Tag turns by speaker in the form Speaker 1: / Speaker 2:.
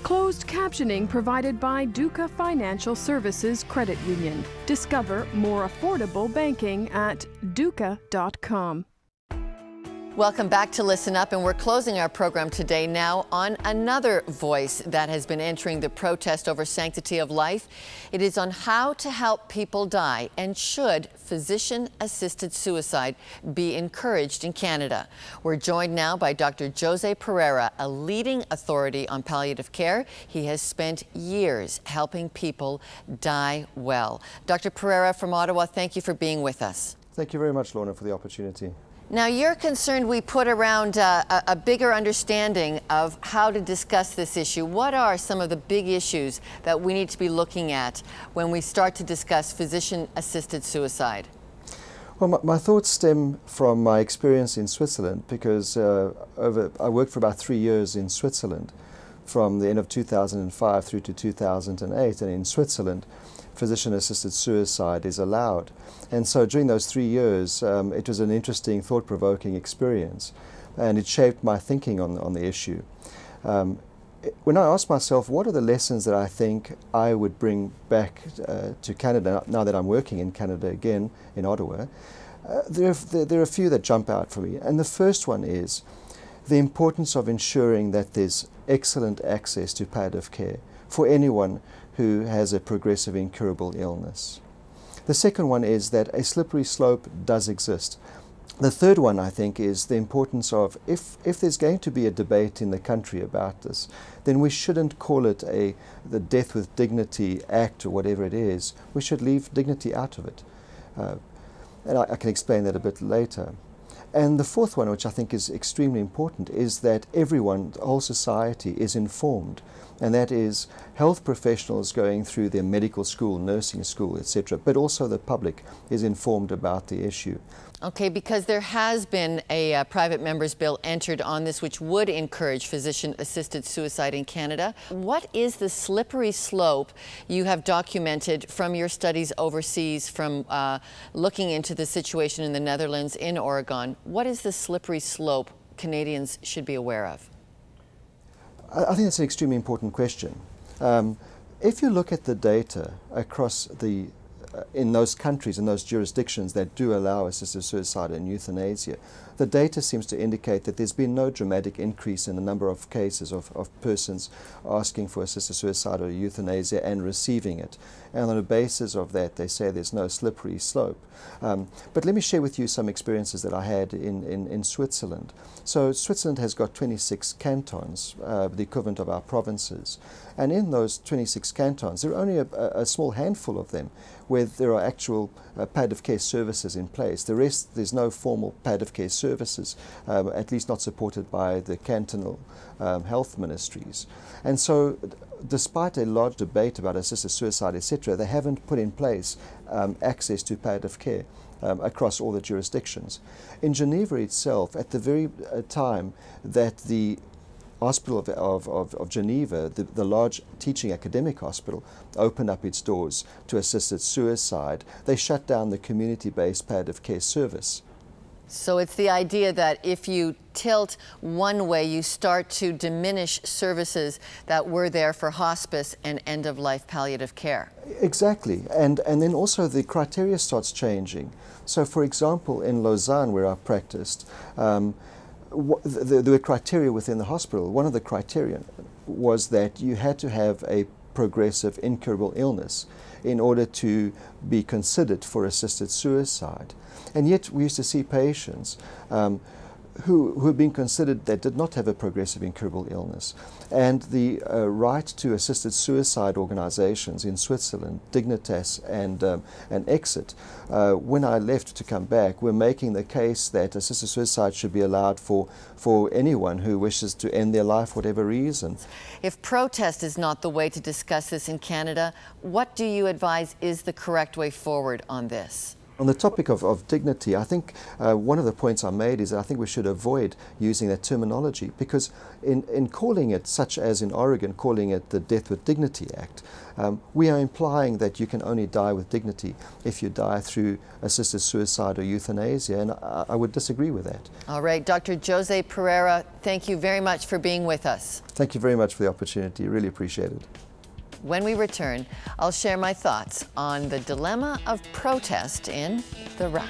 Speaker 1: Closed captioning provided by Duca Financial Services Credit Union. Discover more affordable banking at duca.com.
Speaker 2: Welcome back to Listen Up, and we're closing our program today now on another voice that has been entering the protest over sanctity of life. It is on how to help people die, and should physician-assisted suicide be encouraged in Canada. We're joined now by Dr. Jose Pereira, a leading authority on palliative care. He has spent years helping people die well. Dr. Pereira from Ottawa, thank you for being with us.
Speaker 3: Thank you very much, Lorna, for the opportunity.
Speaker 2: Now, you're concerned we put around a bigger understanding of how to discuss this issue. What are some of the big issues that we need to be looking at when we start to discuss physician-assisted suicide?
Speaker 3: Well, my thoughts stem from my experience in Switzerland, because I worked for about 3 years in Switzerland, from the end of 2005 through to 2008, and in Switzerland, physician-assisted suicide is allowed. And so during those 3 years, it was an interesting, thought-provoking experience, and it shaped my thinking on the issue. When I asked myself, what are the lessons that I think I would bring back to Canada, now that I'm working in Canada again, in Ottawa, there are a few that jump out for me. And the first one is the importance of ensuring that there's excellent access to palliative care for anyone who has a progressive incurable illness. The second one is that a slippery slope does exist. The third one, I think, is the importance of, if there's going to be a debate in the country about this, then we shouldn't call it the Death with Dignity Act or whatever it is. We should leave dignity out of it. And I can explain that a bit later. And the fourth one, which I think is extremely important, is that everyone, the whole society, is informed. And that is health professionals going through their medical school, nursing school, etc., but also the public is informed about the issue.
Speaker 2: Okay, because there has been a private member's bill entered on this which would encourage physician-assisted suicide in Canada. What is the slippery slope you have documented from your studies overseas, from looking into the situation in the Netherlands, in Oregon? What is the slippery slope Canadians should be aware of?
Speaker 3: I think that's an extremely important question. If you look at the data across in those countries, in those jurisdictions that do allow assisted suicide and euthanasia, the data seems to indicate that there's been no dramatic increase in the number of cases of persons asking for assisted suicide or euthanasia and receiving it. And on the basis of that, they say there's no slippery slope. But let me share with you some experiences that I had in Switzerland. So Switzerland has got 26 cantons, the equivalent of our provinces. And in those 26 cantons, there are only a small handful of them where there are actual palliative care services in place. The rest, there's no formal palliative care services, at least not supported by the cantonal health ministries. And so, despite a large debate about assisted suicide, etc., they haven't put in place access to palliative care across all the jurisdictions. In Geneva itself, at the very time that the Hospital of Geneva, the large teaching academic hospital, opened up its doors to assisted suicide, they shut down the community-based palliative care service.
Speaker 2: So it's the idea that if you tilt one way, you start to diminish services that were there for hospice and end-of-life palliative care.
Speaker 3: Exactly, and then also the criteria starts changing. So for example, in Lausanne, where I practiced, there were criteria within the hospital. One of the criteria was that you had to have a progressive incurable illness in order to be considered for assisted suicide. And yet we used to see patients who had been considered that did not have a progressive incurable illness. And the right to assisted suicide organizations in Switzerland, Dignitas and Exit, when I left to come back, were making the case that assisted suicide should be allowed for anyone who wishes to end their life for whatever reason.
Speaker 2: If protest is not the way to discuss this in Canada, what do you advise is the correct way forward on this?
Speaker 3: On the topic of dignity, I think one of the points I made is that I think we should avoid using that terminology, because in calling it, such as in Oregon, calling it the Death with Dignity Act, we are implying that you can only die with dignity if you die through assisted suicide or euthanasia, and I would disagree with that.
Speaker 2: All right, Dr. Jose Pereira, thank you very much for being with us.
Speaker 3: Thank you very much for the opportunity. Really appreciate it.
Speaker 2: When we return, I'll share my thoughts on the dilemma of protest in the RA.